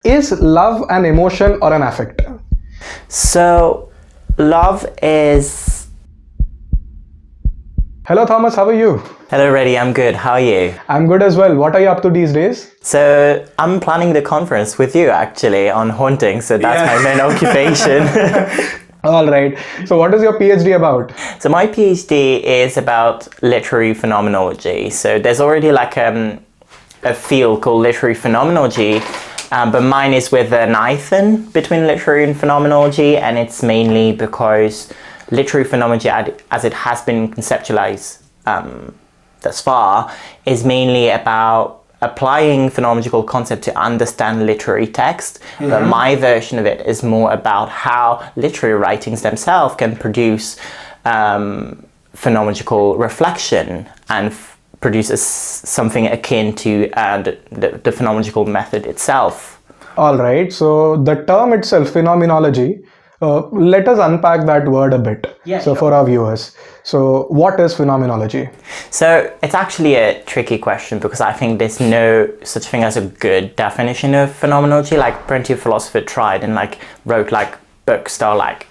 Is love an emotion or an affect? So, love is... Hello Thomas, how are you? Hello Reddy, I'm good. How are you? I'm good as well. What are you up to these days? So, I'm planning the conference with you actually on haunting, so that's my main occupation. Alright, so what is your PhD about? So my PhD is about literary phenomenology. So there's already like a field called literary phenomenology, but mine is with an hyphen between literary and phenomenology, and it's mainly because literary phenomenology, as it has been conceptualized thus far, is mainly about applying phenomenological concept to understand literary text, but my version of it is more about how literary writings themselves can produce phenomenological reflection and produces something akin to the phenomenological method itself. All right, so the term itself, phenomenology, let us unpack that word a bit. So for our viewers, so what is phenomenology? So it's actually a tricky question because I think there's no such thing as a good definition of phenomenology. Like plenty of philosophers tried and like wrote like books that are like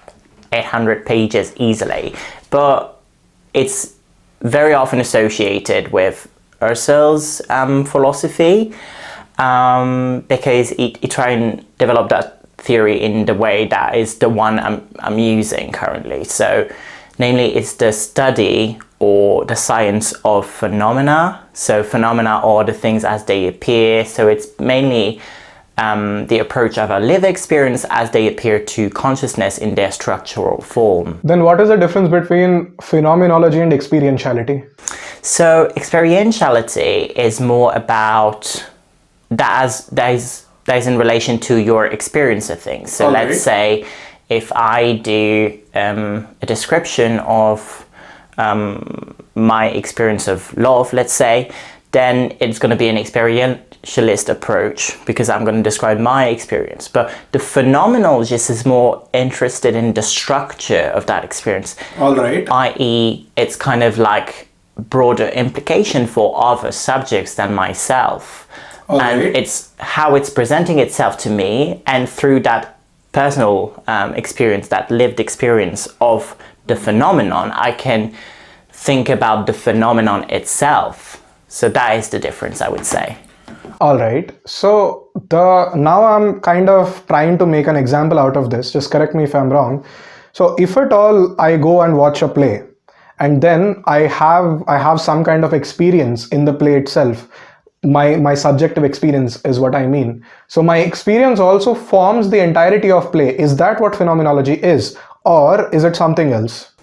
800 pages easily, but it's very often associated with Husserl's philosophy because it try and develop that theory in the way that is the one I'm using currently. So namely it's the study or the science of phenomena. So phenomena are the things as they appear. So it's mainly the approach of a lived experience as they appear to consciousness in their structural form. Then what is the difference between phenomenology and experientiality? So experientiality is more about that is in relation to your experience of things. So let's say if I do a description of my experience of love, let's say, then it's going to be an experientialist approach because I'm going to describe my experience. But the phenomenologist is more interested in the structure of that experience. I.e., it's kind of like broader implication for other subjects than myself. It's how it's presenting itself to me, and through that personal experience, that lived experience of the phenomenon, I can think about the phenomenon itself. So that is the difference, I would say. All right. So now I'm kind of trying to make an example out of this. Just correct me if I'm wrong. So if at all I go and watch a play, and then I have some kind of experience in the play itself. My subjective experience is what I mean. So my experience also forms the entirety of play. Is that what phenomenology is, or is it something else?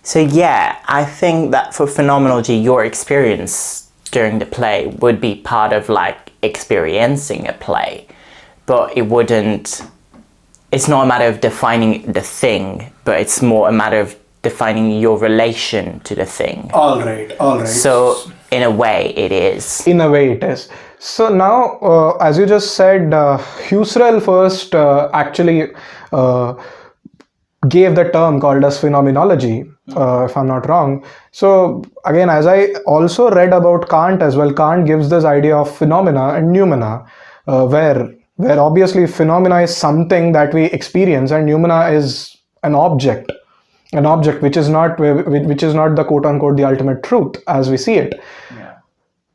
So yeah, I think that for phenomenology, your experience during the play would be part of like experiencing a play, but it's not a matter of defining the thing, but it's more a matter of defining your relation to the thing. All right. So in a way it is. In a way it is. So now, as you just said, Husserl first actually gave the term called as phenomenology, if I'm not wrong. So again, as I also read about Kant as well, Kant gives this idea of phenomena and noumena, where obviously phenomena is something that we experience and noumena is an object which is not the quote unquote the ultimate truth as we see it.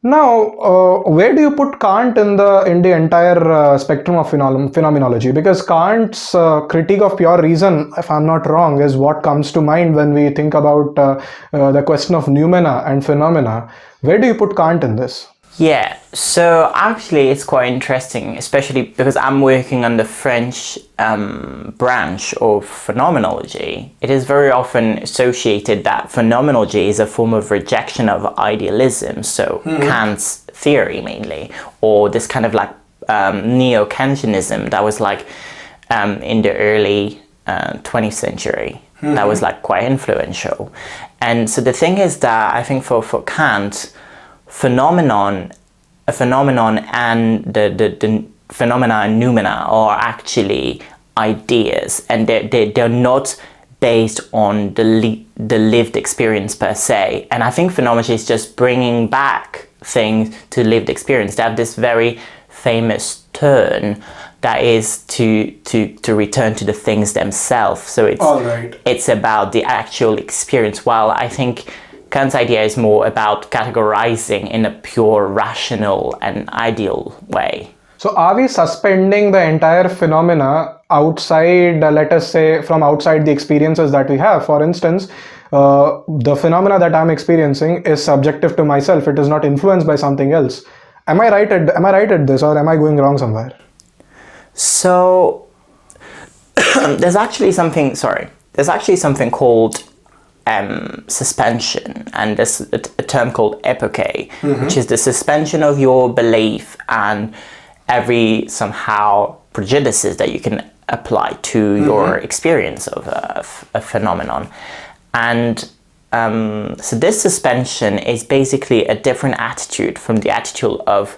Now, where do you put Kant in the entire spectrum of phenomenology? Because Kant's critique of pure reason, if I'm not wrong, is what comes to mind when we think about the question of noumena and phenomena. Where do you put Kant in this? Yeah, so actually it's quite interesting, especially because I'm working on the French branch of phenomenology. It is very often associated that phenomenology is a form of rejection of idealism, so Kant's theory mainly, or this kind of like neo-Kantianism that was like in the early 20th century. That was like quite influential. And so the thing is that I think for Kant, a phenomenon and the phenomena and noumena are actually ideas, and they're not based on the lived experience per se. And I think phenomenology is just bringing back things to lived experience. They have this very famous turn that is to return to the things themselves. So it's about the actual experience, while I think Kant's idea is more about categorizing in a pure rational and ideal way. So are we suspending the entire phenomena outside, let us say, from outside the experiences that we have? For instance, the phenomena that I'm experiencing is subjective to myself. It is not influenced by something else. Am I right at this, or am I going wrong somewhere? So there's actually something called suspension, and there's a term called epoche, which is the suspension of your belief and every somehow prejudices that you can apply to your experience of a phenomenon. And so this suspension is basically a different attitude from the attitude of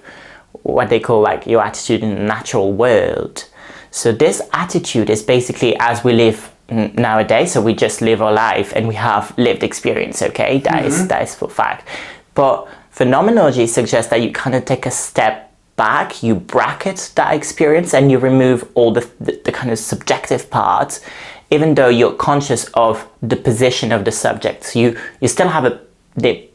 what they call like your attitude in the natural world. So this attitude is basically as we live nowadays, so we just live our life and we have lived experience, okay? That is for fact. But phenomenology suggests that you kind of take a step back, you bracket that experience and you remove all the kind of subjective parts, even though you're conscious of the position of the subject. So you still have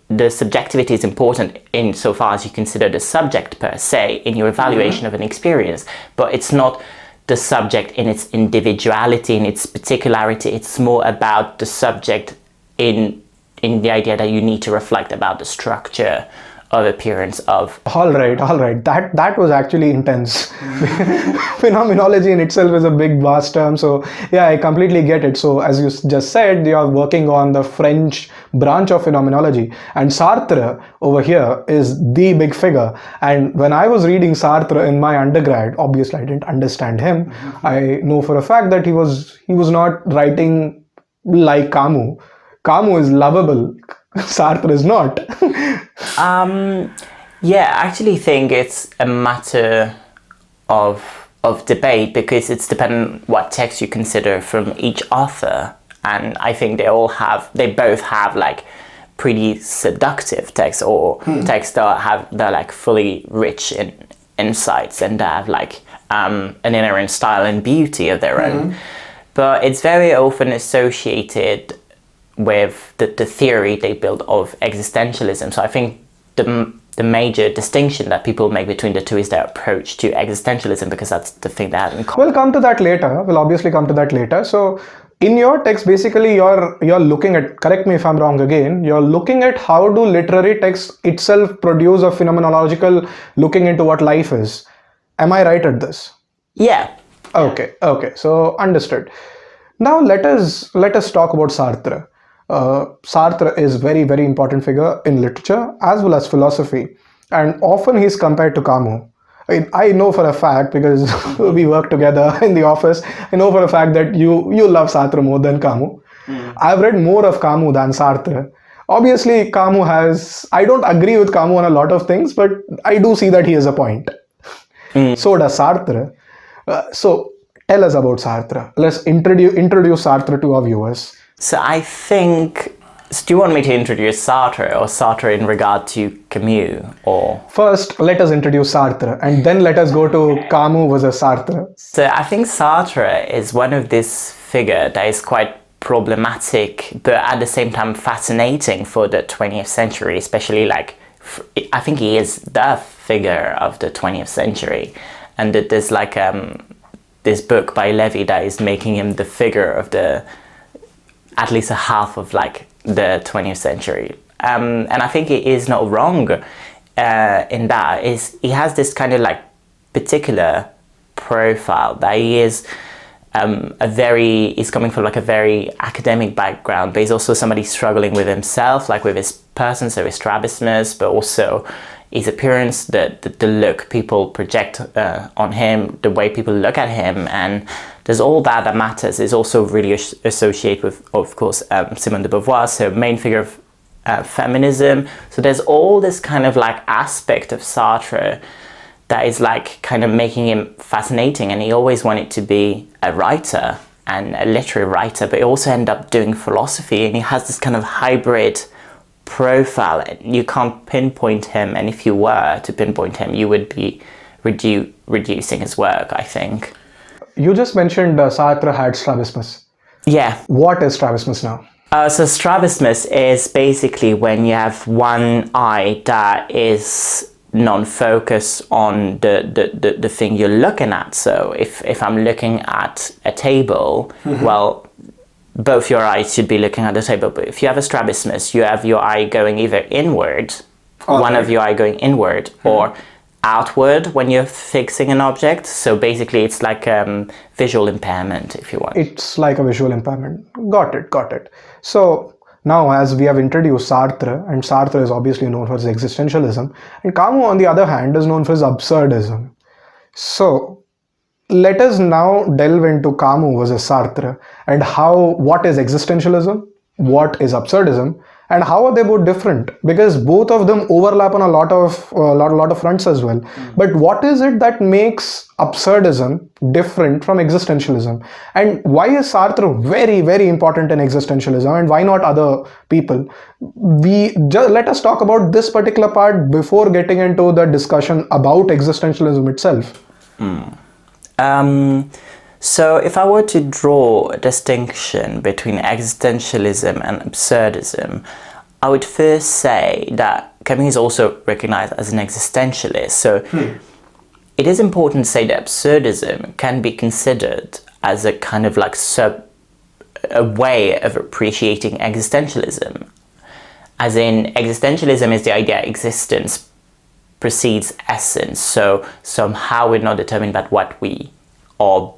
the subjectivity is important insofar as you consider the subject per se in your evaluation of an experience, but it's not the subject in its individuality, in its particularity. It's more about the subject in the idea that you need to reflect about the structure of appearance of. All right. That was actually intense. Phenomenology in itself is a big, vast term. So yeah, I completely get it. So as you just said, you are working on the French branch of phenomenology, and Sartre over here is the big figure. And when I was reading Sartre in my undergrad, obviously I didn't understand him. I know for a fact that he was not writing like Camus. Camus is lovable. Sartre is not. Yeah, I actually think it's a matter of debate, because it's dependent what text you consider from each author, and I think they both have like pretty seductive texts, or texts that are like fully rich in insights and that have like an inherent style and beauty of their own. But it's very often associated with the theory they build of existentialism. So I think the major distinction that people make between the two is their approach to existentialism, because that's the thing that have in common. We'll come to that later. We'll obviously come to that later. So in your text, basically you're looking at, correct me if I'm wrong again, you're looking at how do literary texts itself produce a phenomenological looking into what life is. Am I right at this? Yeah. Okay. So understood. Now let us talk about Sartre. Sartre is very, very important figure in literature as well as philosophy, and often he's compared to Camus. I know for a fact, because we work together in the office, I know for a fact that you love Sartre more than Camus. I've read more of Camus than Sartre. Obviously Camus I don't agree with Camus on a lot of things, but I do see that he has a point. So does Sartre. So tell us about Sartre. Let's introduce Sartre to our viewers. So I think, do you want me to introduce Sartre, or Sartre in regard to Camus, or? First, let us introduce Sartre, and then let us go to Camus versus Sartre. So I think Sartre is one of this figure that is quite problematic, but at the same time fascinating for the 20th century, especially like, I think he is the figure of the 20th century. And that there's like this book by Levy that is making him the figure of at least a half of like the 20th century. And I think it is not wrong in that. He has this kind of like particular profile that he is he's coming from like a very academic background, but he's also somebody struggling with himself, like with his person, so his strabismus, but also his appearance, the look people project on him, the way people look at him, and there's all that matters. Is also really associated with, of course, Simone de Beauvoir, so main figure of feminism. So there's all this kind of like aspect of Sartre that is like kind of making him fascinating, and he always wanted to be a writer. and a literary writer, but he also ended up doing philosophy, and he has this kind of hybrid profile. You can't pinpoint him, and if you were to pinpoint him, you would be reducing his work, I think. You just mentioned Sartre had strabismus. Yeah. What is strabismus now? So strabismus is basically when you have one eye that is non-focus on the thing you're looking at. So if I'm looking at a table, well, both your eyes should be looking at the table. But if you have a strabismus, you have your eye going either inward, one of your eye going inward, or outward when you're fixing an object. So basically it's like visual impairment, if you want. It's like a visual impairment. Got it. So now, as we have introduced Sartre, and Sartre is obviously known for his existentialism, and Camus, on the other hand, is known for his absurdism. So let us now delve into Camus versus Sartre, and what is existentialism, what is absurdism, and how are they both different? Because both of them overlap on a lot of fronts as well. But what is it that makes absurdism different from existentialism? And why is Sartre very, very important in existentialism, and why not other people? Let us talk about this particular part before getting into the discussion about existentialism itself. So if I were to draw a distinction between existentialism and absurdism, I would first say that Camus is also recognized as an existentialist. So it is important to say that absurdism can be considered as a kind of like a way of appreciating existentialism. As in, existentialism is the idea existence precedes essence. So somehow we're not determined by what we are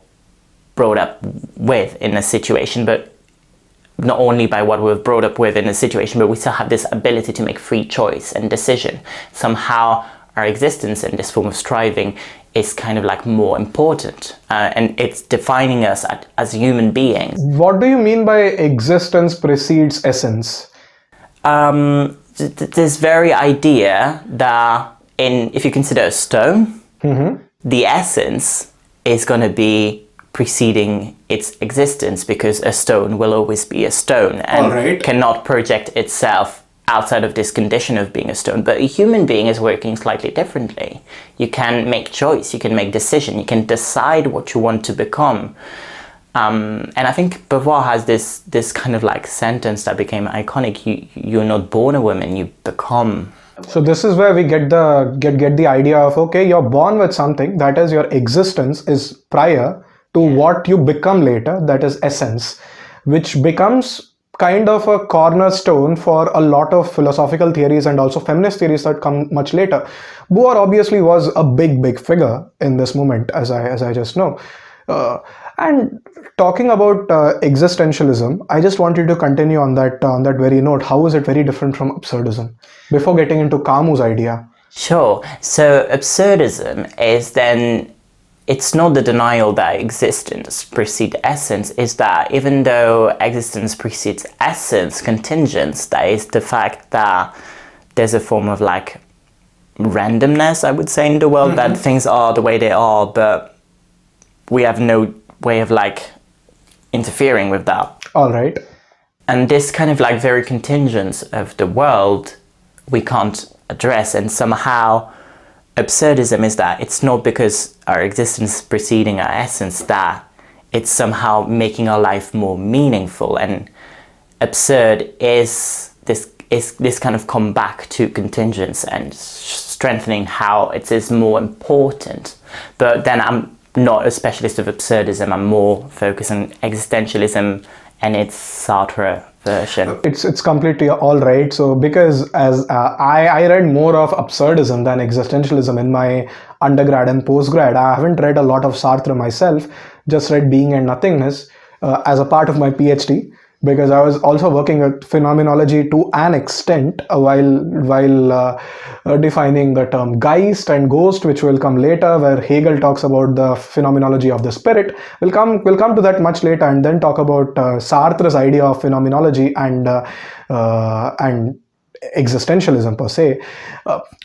brought up with in a situation, but not only by what we're brought up with in a situation, but we still have this ability to make free choice and decision. Somehow our existence in this form of striving is kind of like more important, and it's defining us as human beings. What do you mean by existence precedes essence? This very idea that if you consider a stone, the essence is going to be preceding its existence, because a stone will always be a stone and cannot project itself outside of this condition of being a stone. But a human being is working slightly differently. You can make choice, you can make decision, you can decide what you want to become. And I think Beauvoir has this kind of like sentence that became iconic: you're not born a woman, you become. So this is where we get the idea of, okay, you're born with something, that is, your existence is prior to what you become later, that is essence, which becomes kind of a cornerstone for a lot of philosophical theories and also feminist theories that come much later. Beauvoir obviously was a big figure in this moment, as I just know. And talking about existentialism, I just wanted to continue on that very note. How is it very different from absurdism? Before getting into Camus' idea. Sure. So absurdism is then, it's not the denial that existence precedes essence, is that even though existence precedes essence, contingence, that is the fact that there's a form of like randomness, I would say, in the world, that things are the way they are, but we have no way of like interfering with that. All right. And this kind of like very contingence of the world we can't address, and somehow absurdism is that it's not because our existence preceding our essence that it's somehow making our life more meaningful. And absurd is this kind of come back to contingence and strengthening how it is more important. But then I'm not a specialist of absurdism, I'm more focused on existentialism and its Sartre version. It's completely all right. So because as I read more of absurdism than existentialism in my undergrad and postgrad, I haven't read a lot of Sartre myself, just read Being and Nothingness as a part of my PhD, because I was also working with phenomenology to an extent while defining the term Geist and Ghost, which will come later, where Hegel talks about the phenomenology of the spirit. We'll come to that much later, and then talk about Sartre's idea of phenomenology and existentialism per se.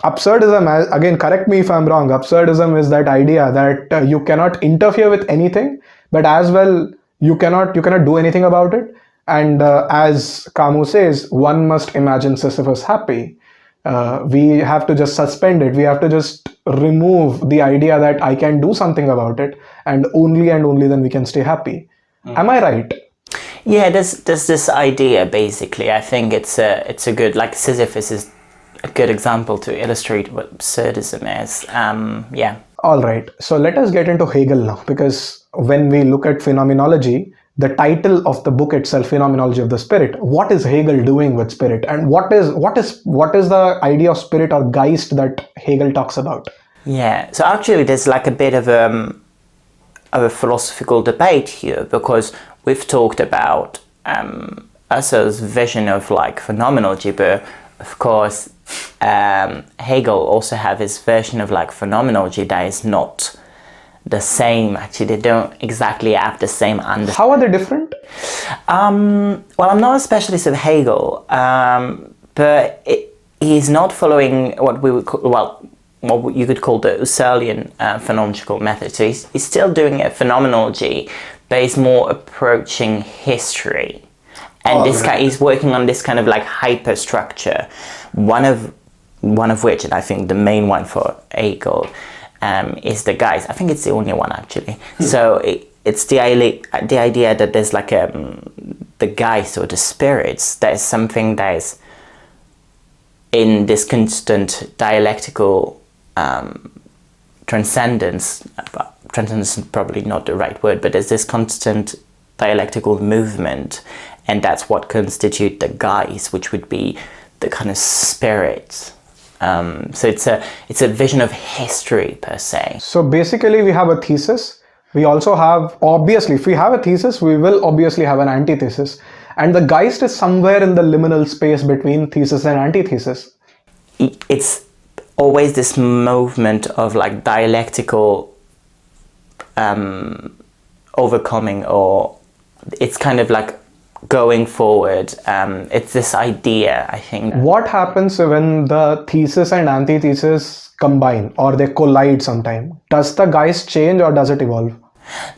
Absurdism, again, correct me if I'm wrong, absurdism is that idea that you cannot interfere with anything, but as well you cannot do anything about it. And as Camus says, one must imagine Sisyphus happy. We have to just suspend it. We have to just remove the idea that I can do something about it, and only then we can stay happy. Am I right? Yeah, there's this idea basically. I think it's a good, like Sisyphus is a good example to illustrate what absurdism is. Yeah. All right. So let us get into Hegel now, because when we look at phenomenology, the title of the book itself, Phenomenology of the Spirit, what is Hegel doing with spirit, and what is the idea of spirit or Geist that Hegel talks about? Yeah. So actually, there's like a bit of a philosophical debate here, because we've talked about Husserl's vision of like phenomenology, but of course Hegel also have his version of like phenomenology that is not the same. Actually, they don't exactly have the same understanding. How are they different? Well, I'm not a specialist of Hegel, but he's not following what we would call, what you could call the Husserlian phenomenological method. So he's still doing a phenomenology, but he's more approaching history. And he's working on this kind of like hyperstructure, one of which, and I think the main one for Hegel, is the Geist. I think it's the only one actually. So it's the idea that there's like the Geist or the spirits, that is something that is in this constant dialectical transcendence. Transcendence is probably not the right word, but there's this constant dialectical movement, and that's what constitutes the Geist, which would be the kind of spirit. So it's a vision of history per se. So basically we have a thesis. We also have, obviously, if we have a thesis, we will obviously have an antithesis. And the Geist is somewhere in the liminal space between thesis and antithesis. It's always this movement of like dialectical overcoming, or it's kind of like going forward. It's this idea, I think. What happens when the thesis and antithesis combine, or they collide sometime? Does the Geist change, or does it evolve?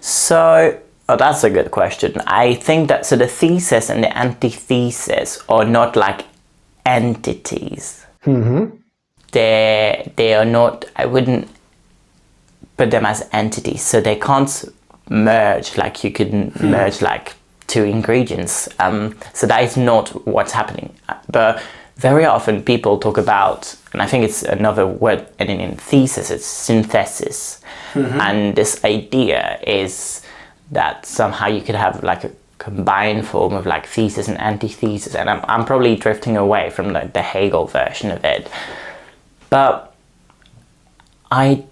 So, that's a good question. I think that, so the thesis and the antithesis are not like entities. Mm-hmm. They are not, I wouldn't put them as entities, so they can't merge like you could merge like two ingredients. So that is not what's happening. But very often people talk about, and I think it's another word ending in thesis, it's synthesis. Mm-hmm. And this idea is that somehow you could have like a combined form of like thesis and antithesis. And I'm probably drifting away from the Hegel version of it. But I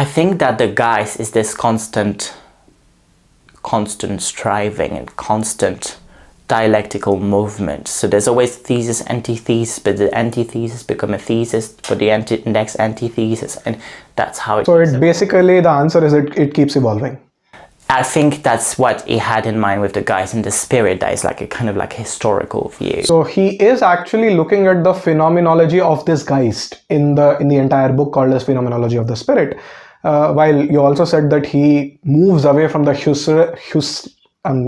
think that the Geist is this constant striving and constant dialectical movement. So there's always thesis, antithesis, but the antithesis become a thesis for the next antithesis, and that's how it. So it basically, the answer is it keeps evolving. I think that's what he had in mind with the Geist and the spirit. That is like a kind of like historical view. So he is actually looking at the phenomenology of this Geist in the entire book called as Phenomenology of the Spirit. While you also said that he moves away from the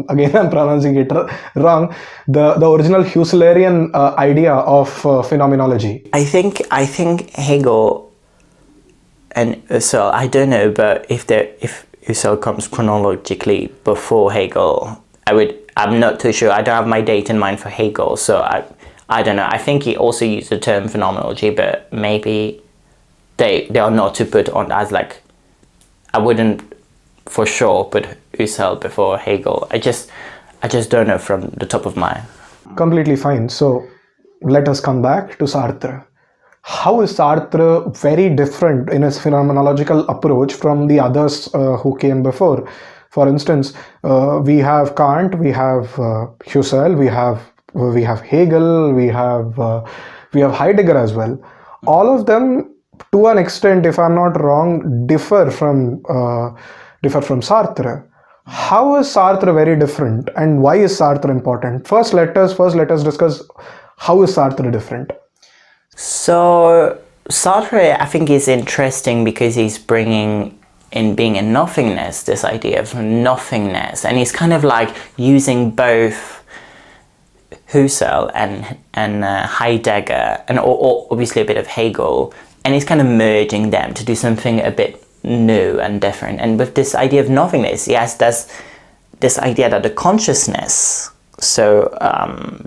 again I'm pronouncing it wrong, the original Husserlian idea of phenomenology. I think Hegel and Husserl, I don't know, but if Husserl comes chronologically before Hegel, I'm not too sure. I don't have my date in mind for Hegel, so I don't know. I think he also used the term phenomenology, but maybe they are not to put on as like, I wouldn't for sure put Husserl before Hegel. I just don't know from the top of my... Completely fine. So let us come back to Sartre. How is Sartre very different in his phenomenological approach from the others who came before? For instance, we have Kant, we have Husserl, we have Hegel, we have Heidegger as well. All of them, to an extent, if I'm not wrong, differ from Sartre. How is Sartre very different, and why is Sartre important? First, let us discuss how is Sartre different. So Sartre, I think, is interesting because he's bringing in being and nothingness, this idea of nothingness, and he's kind of like using both Husserl and Heidegger, and obviously a bit of Hegel, and he's kind of merging them to do something a bit new and different. And with this idea of nothingness, yes, there's this idea that the consciousness, so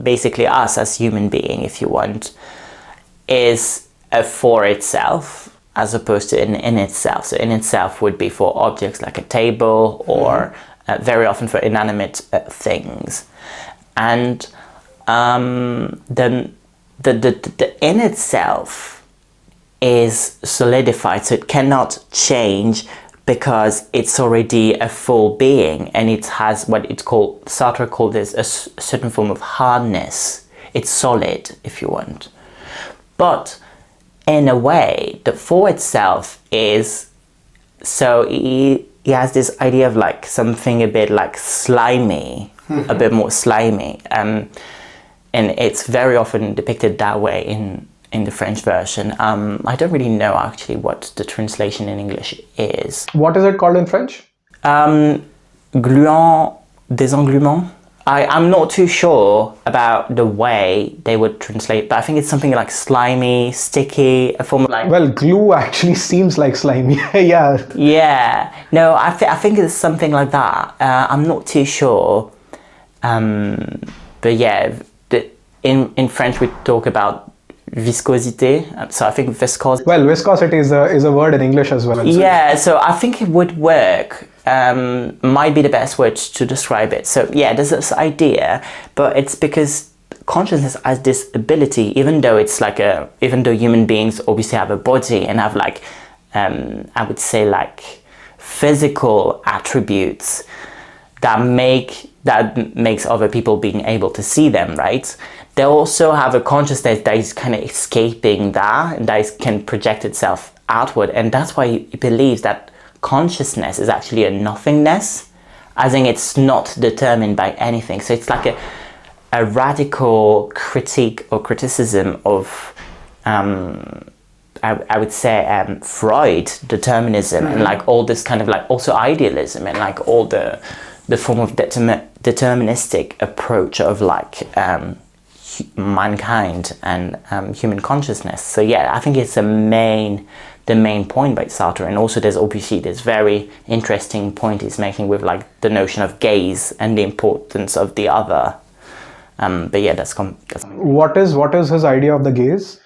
basically us as human being, if you want, is a for itself as opposed to in itself. So in itself would be for objects like a table, or very often for inanimate things. And then the in itself is solidified, so it cannot change because it's already a full being, and it has what Sartre called this a certain form of hardness. It's solid, if you want. But in a way, the for itself is, so he has this idea of like something a bit like slimy, a bit more slimy, and it's very often depicted that way in the French version. I don't really know actually what the translation in English is. What is it called in French? Gluant, désengluement. I'm not too sure about the way they would translate, but I think it's something like slimy, sticky, a form of like... Well, glue actually seems like slimy. Yeah. Yeah. No, I think it's something like that. I'm not too sure. But yeah, in French we talk about viscosité, so I think viscosity... Well, viscosity is a word in English as well. Yeah, so I think it would work. Might be the best word to describe it. So yeah, there's this idea, but it's because consciousness has this ability, even though human beings obviously have a body and have like, I would say like physical attributes that makes other people being able to see them, right? They also have a consciousness that is kind of escaping that, and that can project itself outward, and that's why he believes that consciousness is actually a nothingness, as in it's not determined by anything. So it's like a radical critique or criticism of I would say Freud determinism, and like all this kind of like also idealism, and like all the form of deterministic approach of like mankind and human consciousness. So yeah, I think it's the main point by Sartre. And also there's obviously this very interesting point he's making with like the notion of gaze and the importance of the other. But yeah, that's what is his idea of the gaze?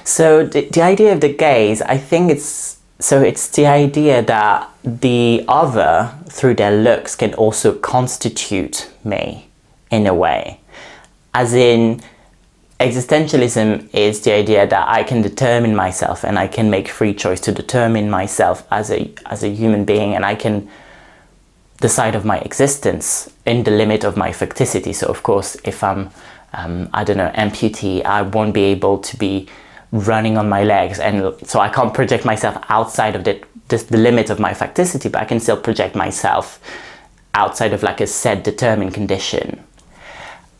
So the idea of the gaze, I think it's the idea that the other through their looks can also constitute me in a way. As in, existentialism is the idea that I can determine myself, and I can make free choice to determine myself as a human being, and I can decide of my existence in the limit of my facticity. So of course, if I'm amputee, I won't be able to be running on my legs, and so I can't project myself outside of the limit of my facticity, but I can still project myself outside of like a set determined condition.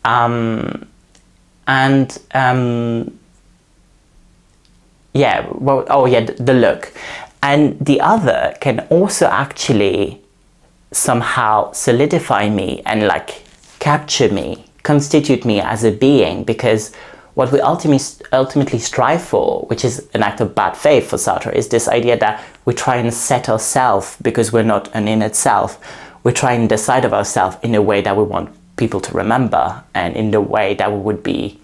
The look. And the other can also actually somehow solidify me and like capture me, constitute me as a being, because what we ultimately strive for, which is an act of bad faith for Sartre, is this idea that we try and set ourselves, because we're not an in itself, we try and decide of ourselves in a way that we want people to remember, and in the way that we would be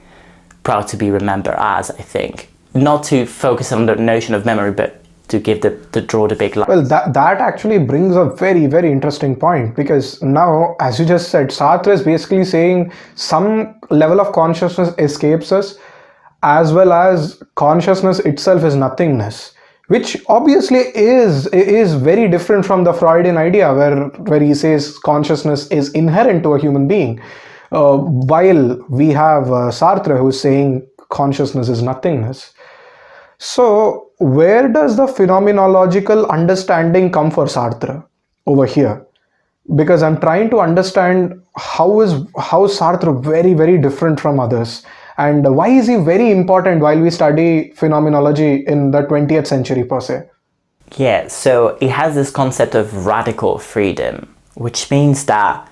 proud to be remembered as, I think. Not to focus on the notion of memory, but to give draw the big line. Well, that actually brings a very, very interesting point, because now, as you just said, Sartre is basically saying some level of consciousness escapes us, as well as consciousness itself is nothingness, which obviously is very different from the Freudian idea where he says consciousness is inherent to a human being, while we have Sartre who's saying consciousness is nothingness. So where does the phenomenological understanding come for Sartre over here? Because I'm trying to understand how Sartre very, very different from others, and why is he very important while we study phenomenology in the 20th century per se? Yeah, so it has this concept of radical freedom, which means that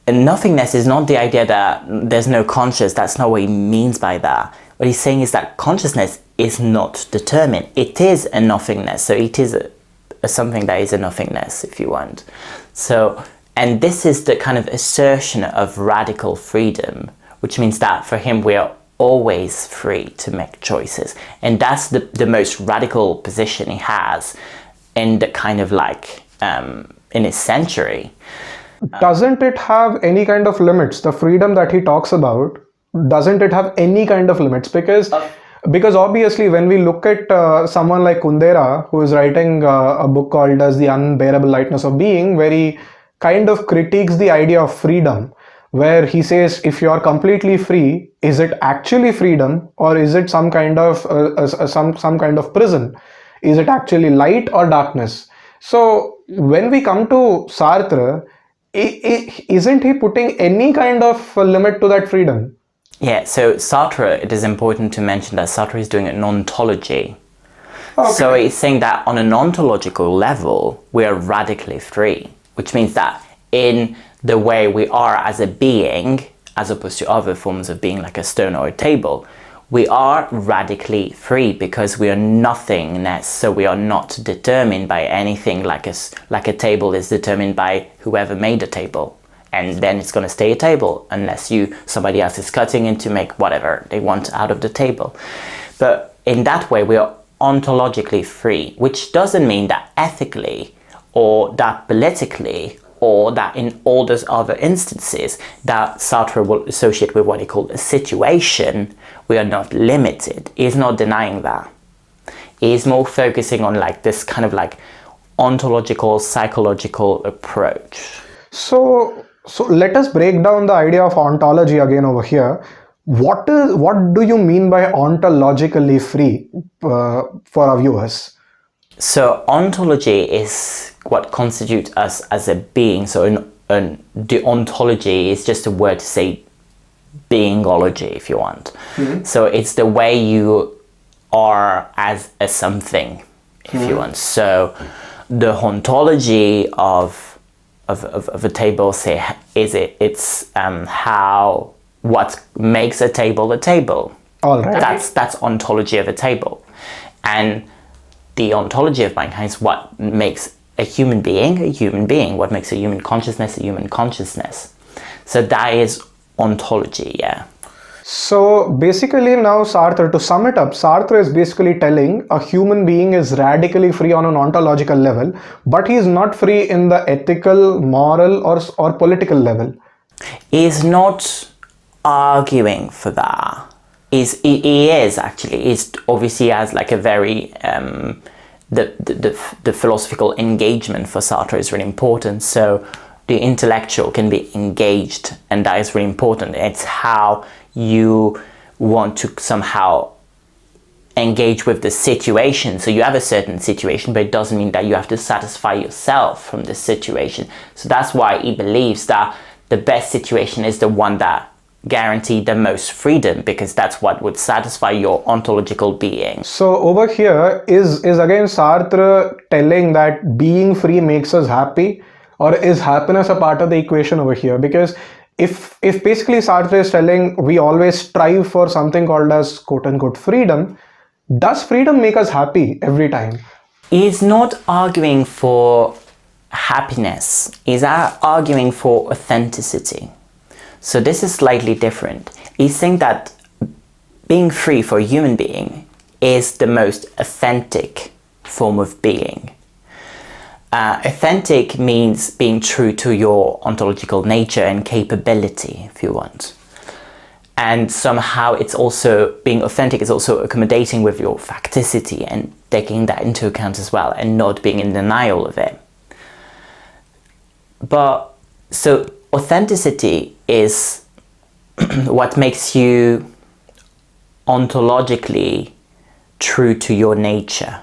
nothingness is not the idea that there's no conscious. That's not what he means by that. What he's saying is that consciousness is not determined. It is a nothingness. So it is a something that is a nothingness, if you want. So, and this is the kind of assertion of radical freedom, which means that for him we are always free to make choices. And that's the most radical position he has in the kind of like, in his century. Doesn't it have any kind of limits? The freedom that he talks about, doesn't it have any kind of limits? Because obviously when we look at someone like Kundera, who is writing a book called as The Unbearable Lightness of Being, where he kind of critiques the idea of freedom, where he says, if you are completely free, is it actually freedom, or is it some kind of some kind of prison? Is it actually light or darkness? So when we come to Sartre, isn't he putting any kind of limit to that freedom? Yeah, so Sartre, it is important to mention that Sartre is doing an ontology. Okay. So he's saying that on an ontological level, we are radically free, which means that in the way we are as a being, as opposed to other forms of being like a stone or a table, we are radically free because we are nothingness. So we are not determined by anything like a table is determined by whoever made the table. And then it's going to stay a table unless somebody else is cutting in to make whatever they want out of the table. But in that way, we are ontologically free, which doesn't mean that ethically or that politically or that in all those other instances that Sartre will associate with what he called a situation, we are not limited. He's not denying that. He's more focusing on like this kind of like ontological, psychological approach. So let us break down the idea of ontology again over here. What do you mean by ontologically free for our viewers? So ontology is what constitutes us as a being. So the ontology is just a word to say beingology, if you want. Mm-hmm. So it's the way you are as a something, if you want. So the ontology of a table, say, it's how what makes a table a table. All right. That's ontology of a table. And the ontology of mankind is what makes a human being, what makes a human consciousness. So that is ontology, yeah. So basically now Sartre, to sum it up, Sartre is basically telling a human being is radically free on an ontological level, but he is not free in the ethical, moral or political level. He is not arguing for that. He is actually. He's obviously has like a very the philosophical engagement for Sartre is really important. So the intellectual can be engaged, and that is really important. It's how you want to somehow engage with the situation. So you have a certain situation, but it doesn't mean that you have to satisfy yourself from the situation. So that's why he believes that the best situation is the one that guarantees the most freedom, because that's what would satisfy your ontological being. So over here is again Sartre telling that being free makes us happy, or is happiness a part of the equation over here? Because if basically Sartre is telling we always strive for something called as quote-unquote freedom, does freedom make us happy every time? He's not arguing for happiness. He's arguing for authenticity. So this is slightly different. He's saying that being free for a human being is the most authentic form of being. Authentic means being true to your ontological nature and capability, if you want. And somehow it's also, being authentic is also accommodating with your facticity and taking that into account as well, and not being in denial of it. But, so authenticity is what makes you ontologically true to your nature,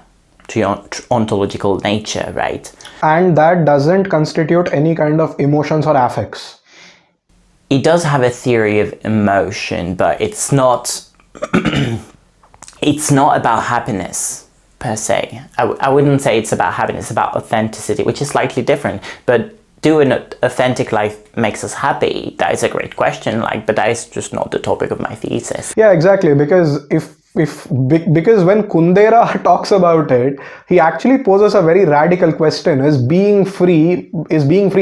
to your ontological nature, right? And that doesn't constitute any kind of emotions or affects. It does have a theory of emotion, but it's not it's not about happiness. per se. I wouldn't say it's about happiness, it's about authenticity, which is slightly different. But do an authentic life makes us happy? That is a great question, but that is just not the topic of my thesis. Yeah, exactly, because because when Kundera talks about it, he actually poses a very radical question: is being free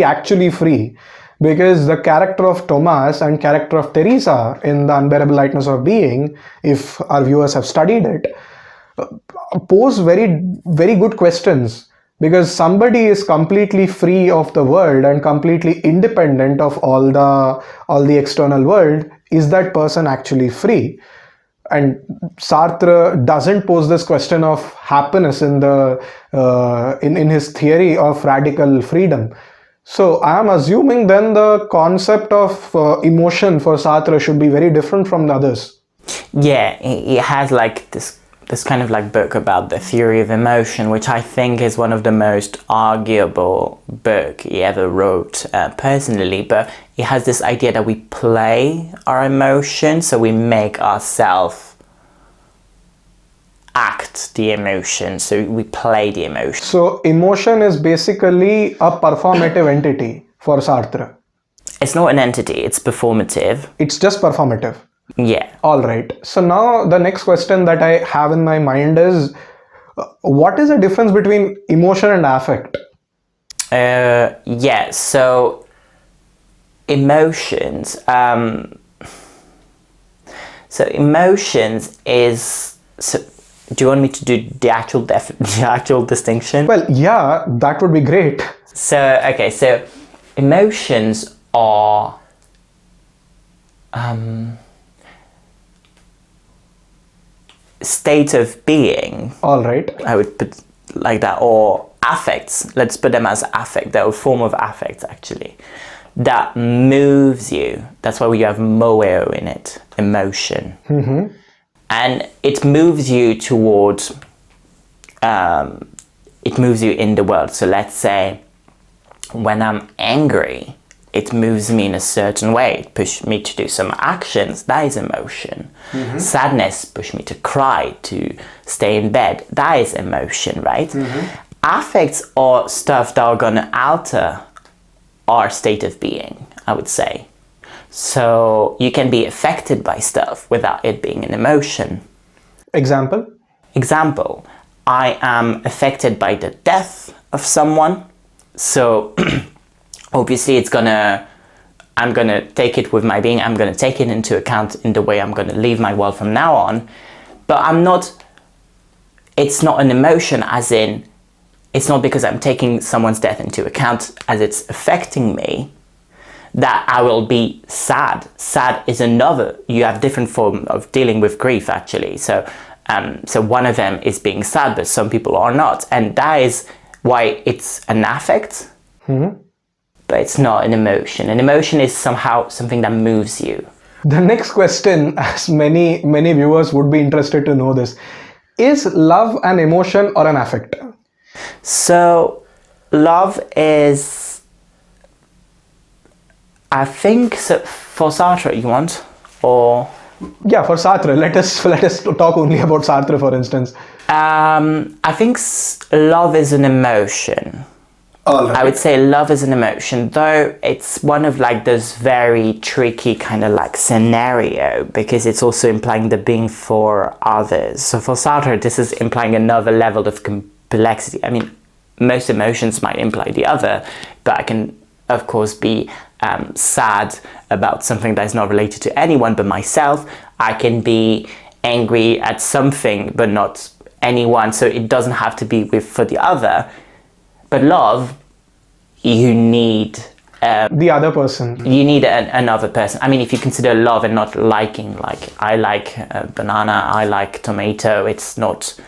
actually free? Because the character of Thomas and character of Teresa in The Unbearable Lightness of Being, if our viewers have studied it, pose very, very good questions. Because somebody is completely free of the world and completely independent of all the external world. Is that person actually free? And Sartre doesn't pose this question of happiness in his theory of radical freedom. So I am assuming then the concept of emotion for Sartre should be very different from the others. Yeah, it has this kind of book about the theory of emotion, which I think is one of the most arguable book he ever wrote personally. But it has this idea that we play our emotion, so we make ourselves act the emotion, so we play the emotion. So emotion is basically a performative entity for Sartre. It's not an entity, it's performative. It's just performative. Yeah. All right. So now the next question that I have in my mind is, what is the difference between emotion and affect? Yeah, so emotions. So emotions is... So do you want me to do the actual distinction? Well, yeah, that would be great. So, okay, so emotions are... state of being. All right. I would put like that, or affects. Let's put them as affect. They're a form of affect, actually, that moves you. That's why we have moeo in it, emotion. Mm-hmm. And it moves you towards, it moves you in the world. So let's say when I'm angry, it moves me in a certain way. It pushes me to do some actions. That is emotion. Mm-hmm. Sadness pushes me to cry, to stay in bed. That is emotion, right? Mm-hmm. Affects are stuff that are going to alter our state of being, I would say. So you can be affected by stuff without it being an emotion. Example? Example. I am affected by the death of someone. So... obviously I'm gonna take it with my being, I'm gonna take it into account in the way I'm gonna live my world from now on, but it's not an emotion, as in, it's not because I'm taking someone's death into account as it's affecting me that I will be sad. Sad is another, you have different form of dealing with grief, actually, so one of them is being sad, but some people are not, and that is why it's an affect. Mm-hmm. But it's not an emotion. An emotion is somehow something that moves you. The next question, as many viewers would be interested to know this, is love an emotion or an affect? So, love is... I think so, for Sartre, you want? Or... Yeah, for Sartre. Let us talk only about Sartre, for instance. I think love is an emotion. Right. I would say love is an emotion, though it's one of those very tricky kind of scenario, because it's also implying the being for others. So for Sartre, this is implying another level of complexity. I mean, most emotions might imply the other, but I can, of course, be sad about something that is not related to anyone but myself. I can be angry at something but not anyone, so it doesn't have to be for the other. But love, you need... the other person. You need another person. I mean, if you consider love and not liking, I like banana, I like tomato, it's not...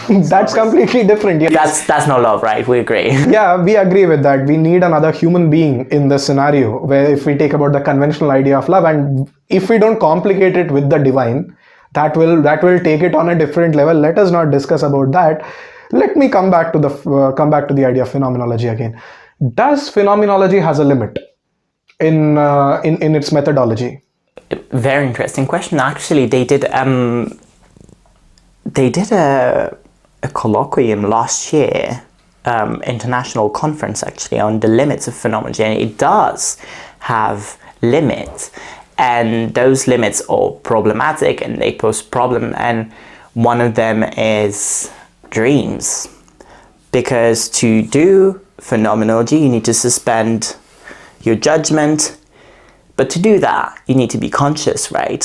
That's completely different. Yeah. That's not love, right? We agree. Yeah, we agree with that. We need another human being in this scenario, where if we take about the conventional idea of love, and if we don't complicate it with the divine, that will take it on a different level. Let us not discuss about that. Let me come back to the idea of phenomenology again. Does phenomenology has a limit in its methodology? Very interesting question. Actually, they did a a colloquium last year, international conference actually, on the limits of phenomenology, and it does have limits, and those limits are problematic and they pose problem, and one of them is dreams. Because to do phenomenology, you need to suspend your judgment, but to do that, you need to be conscious, right?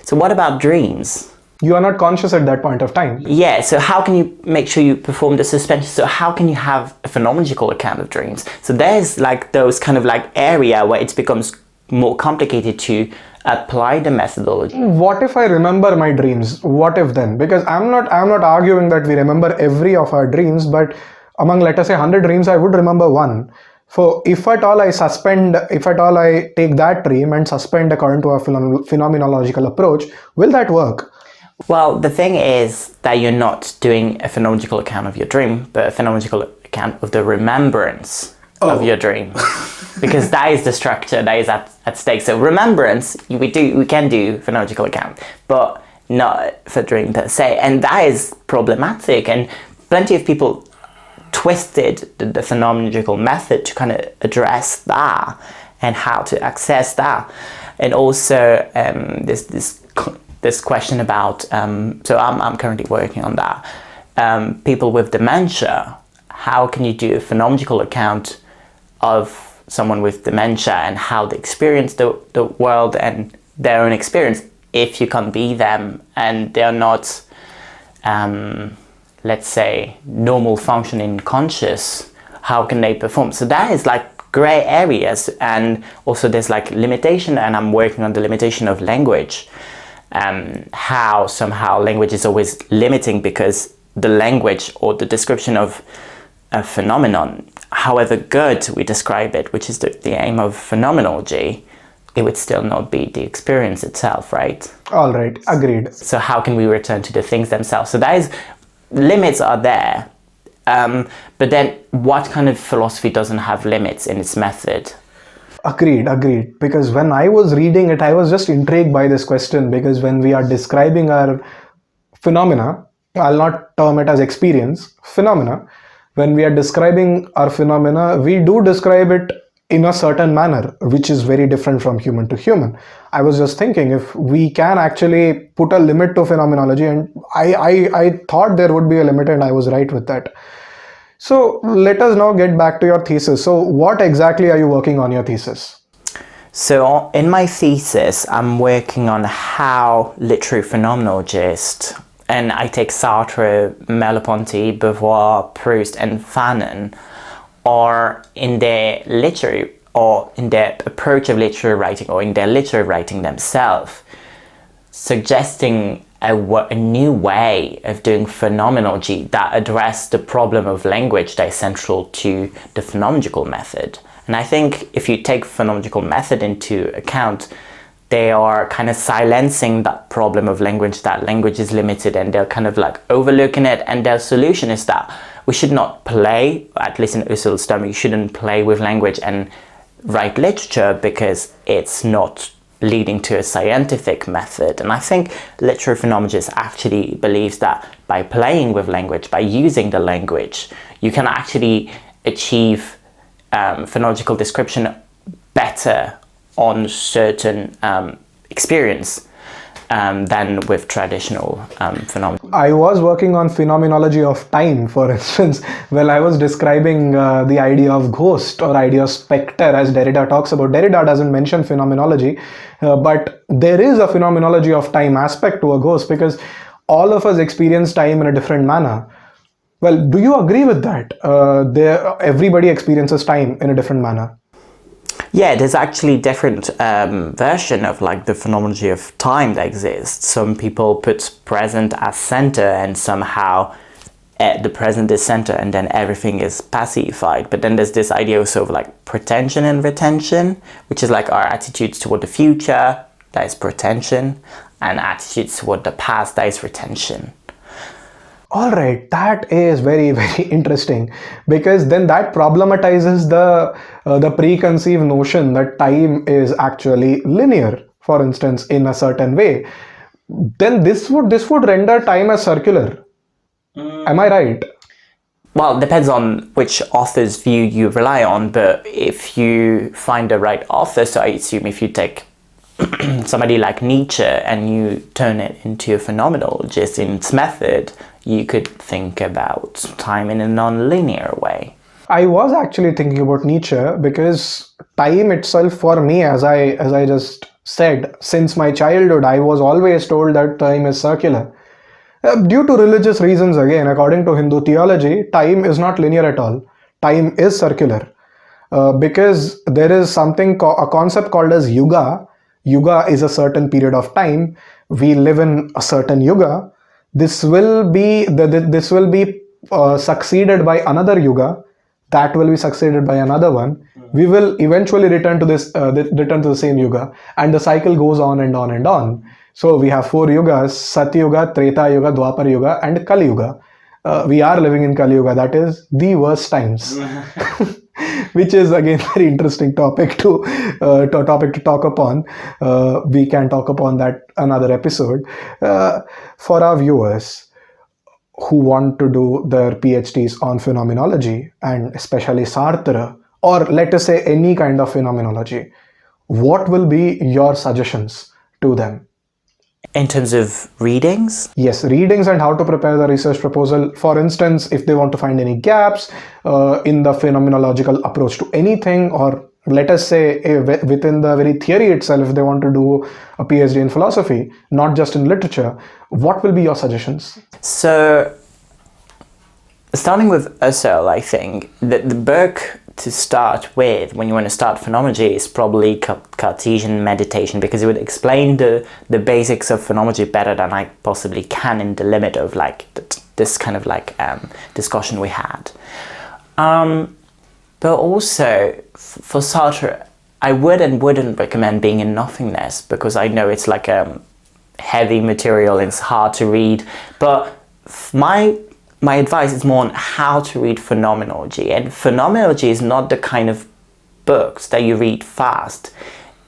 So what about dreams? You are not conscious at that point of time. Yeah, so how can you make sure you perform the suspension? So how can you have a phenomenological account of dreams? So there's like those kind of like area where it becomes more complicated to apply the methodology. What if I remember my dreams? What if then? Because I'm not arguing that we remember every of our dreams, but among, let us say, 100 dreams, I would remember one. So if at all I take that dream and suspend according to a phenomenological approach, will that work? Well, the thing is that you're not doing a phenomenological account of your dream, but a phenomenological account of the remembrance of your dream. Because that is the structure that is at stake. So remembrance, we can do phenomenological account, but not for dream per se. And that is problematic. And plenty of people twisted the phenomenological method to kind of address that and how to access that. And also this question about, so I'm currently working on that, people with dementia, how can you do a phenomenological account of someone with dementia and how they experience the world and their own experience if you can't be them and they're not, let's say, normal functioning conscious, how can they perform? So that is like gray areas, and also there's like limitation, and I'm working on the limitation of language. How somehow language is always limiting because the language or the description of a phenomenon, however good we describe it, which is the aim of phenomenology, it would still not be the experience itself, right? All right, agreed. So how can we return to the things themselves? So that is, limits are there, but then what kind of philosophy doesn't have limits in its method? Agreed. Because when I was reading it, I was just intrigued by this question, because when we are describing our phenomena, I'll not term it as experience, phenomena. When we are describing our phenomena, we do describe it in a certain manner, which is very different from human to human. I was just thinking if we can actually put a limit to phenomenology, and I thought there would be a limit, and I was right with that. So let us now get back to your thesis. So what exactly are you working on your thesis? So in my thesis, I'm working on how literary phenomenologists, and I take Sartre, Merleau-Ponty, Beauvoir, Proust, and Fanon, are in their literary, or in their approach of literary writing, or in their literary writing themselves, suggesting a new way of doing phenomenology that address the problem of language that is central to the phenomenological method. And I think if you take phenomenological method into account, they are kind of silencing that problem of language, that language is limited, and they're kind of like overlooking it. And their solution is that we should not play, at least in Husserl's term, you shouldn't play with language and write literature because it's not leading to a scientific method. And I think literary phenomenologists actually believes that by playing with language, by using the language, you can actually achieve phonological description better on certain experience than with traditional phenomena. I was working on phenomenology of time, for instance, when I was describing the idea of ghost or idea of spectre, as Derrida talks about. Derrida doesn't mention phenomenology, but there is a phenomenology of time aspect to a ghost, because all of us experience time in a different manner. Well, do you agree with that? Everybody experiences time in a different manner. Yeah, there's actually different version of like the phenomenology of time that exists. Some people put present as center, and somehow the present is center, and then everything is pacified. But then there's this idea also of like pretension and retention, which is like our attitudes toward the future, that is pretension, and attitudes toward the past, that is retention. All right, that is very, very interesting, because then that problematizes the preconceived notion that time is actually linear, for instance, in a certain way. Then this would render time as circular. Am I right? Well, it depends on which author's view you rely on, but if you find the right author, so I assume if you take somebody like Nietzsche and you turn it into a phenomenologist in its method, you could think about time in a non-linear way. I was actually thinking about Nietzsche because time itself for me, as I just said, since my childhood, I was always told that time is circular. Due to religious reasons, again, according to Hindu theology, time is not linear at all. Time is circular. Because there is something, a concept called as yuga. Yuga is a certain period of time. We live in a certain yuga. This will be succeeded by another yuga. That will be succeeded by another one. We will eventually return to return to the same yuga, and the cycle goes on and on and on. So we have 4 yugas: Satya Yuga, Treta Yuga, Dwapar Yuga, and Kali Yuga. We are living in Kali Yuga. That is the worst times. Which is again very interesting topic to talk upon. We can talk upon that another episode. For our viewers who want to do their PhDs on phenomenology, and especially Sartre, or let us say any kind of phenomenology, what will be your suggestions to them? In terms of readings? Yes, readings and how to prepare the research proposal. For instance, if they want to find any gaps in the phenomenological approach to anything, or let us say within the very theory itself, if they want to do a PhD in philosophy, not just in literature, what will be your suggestions? So, starting with Husserl, I think that the book to start with when you want to start phenomenology is probably Cartesian meditation, because it would explain the basics of phenomenology better than I possibly can in the limit of like this kind of like discussion we had. But also for Sartre, I would and wouldn't recommend Being in Nothingness, because I know it's like a heavy material and it's hard to read. But my advice is more on how to read phenomenology. And phenomenology is not the kind of books that you read fast.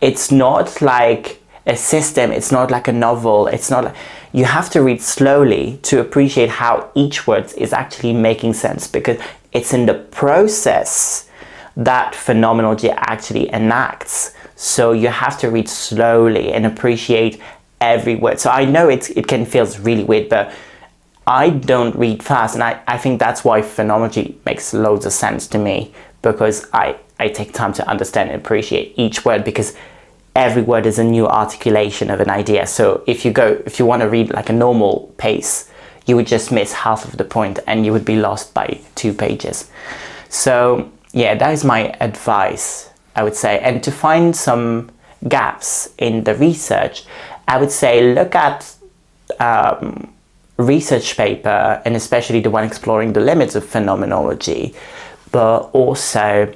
It's not like a system, it's not like a novel, it's not like, you have to read slowly to appreciate how each word is actually making sense, because it's in the process that phenomenology actually enacts. So you have to read slowly and appreciate every word. So I know it can feel really weird, but I don't read fast, and I think that's why phenomenology makes loads of sense to me, because I take time to understand and appreciate each word, because every word is a new articulation of an idea. So if you want to read like a normal pace, you would just miss half of the point and you would be lost by 2 pages. So yeah, that is my advice, I would say. And to find some gaps in the research, I would say look at research paper, and especially the one exploring the limits of phenomenology. But also,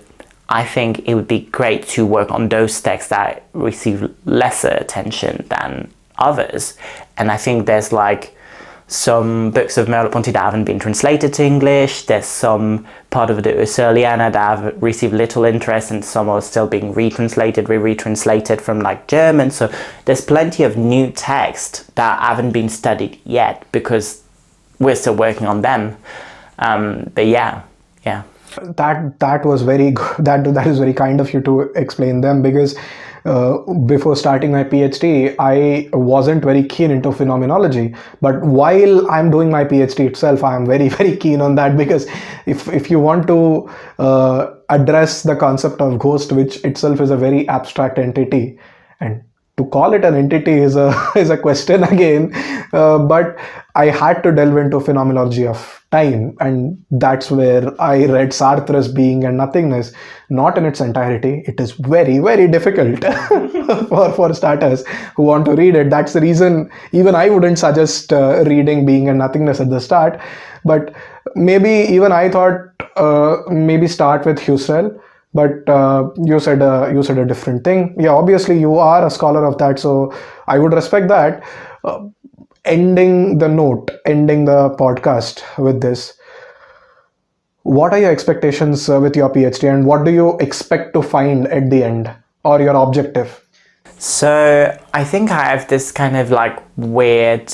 I think it would be great to work on those texts that receive lesser attention than others. And I think there's like some books of Merleau-Ponty that haven't been translated to English. There's some part of the Husserliana that have received little interest, and some are still being retranslated from like German. So there's plenty of new texts that haven't been studied yet, because we're still working on them. But yeah. That was very good. That is very kind of you to explain them, because before starting my PhD, I wasn't very keen into phenomenology. But while I'm doing my PhD itself, I am very, very keen on that, because if you want to address the concept of ghost, which itself is a very abstract entity, and to call it an entity is a question again, but I had to delve into phenomenology of time, and that's where I read Sartre's Being and Nothingness, not in its entirety. It is very, very difficult for starters who want to read it. That's the reason even I wouldn't suggest reading Being and Nothingness at the start. But maybe even I thought maybe start with Husserl. But you said a different thing. Yeah, obviously you are a scholar of that, so I would respect that. Ending the podcast with this. What are your expectations with your PhD, and what do you expect to find at the end, or your objective? So I think I have this kind of like weird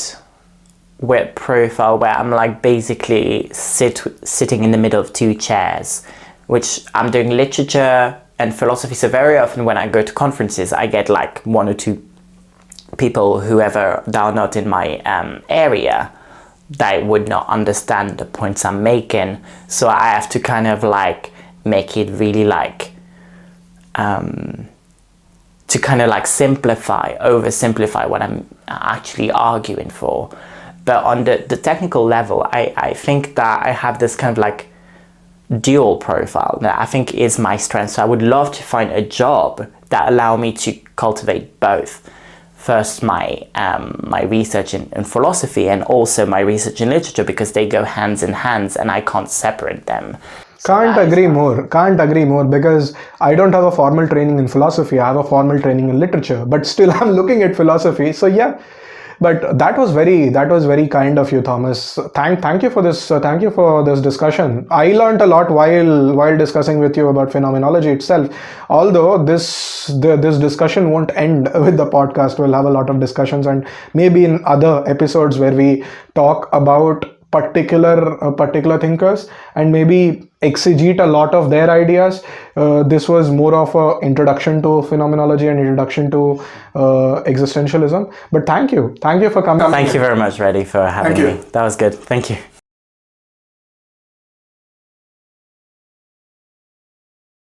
with profile where I'm like basically sitting in the middle of two chairs, which I'm doing literature and philosophy. So very often when I go to conferences, I get like one or two people, whoever that are not in my area, that would not understand the points I'm making. So I have to kind of like make it really like to kind of like oversimplify what I'm actually arguing for. But on the technical level, I think that I have this kind of like dual profile that I think is my strength. So I would love to find a job that allow me to cultivate both. First, my research in philosophy, and also my research in literature, because they go hands in hands and I can't separate them. Can't agree more, because I don't have a formal training in philosophy. I have a formal training in literature, but still I'm looking at philosophy. So yeah, but that was very kind of you, Thomas. Thank you for this. Thank you for this discussion. I learned a lot while discussing with you about phenomenology itself. Although this discussion won't end with the podcast. We'll have a lot of discussions, and maybe in other episodes where we talk about particular thinkers and maybe exegete a lot of their ideas. This was more of an introduction to phenomenology and introduction to existentialism. But thank you for coming. Thank you very much, Reddy, for having me. That was good. Thank you.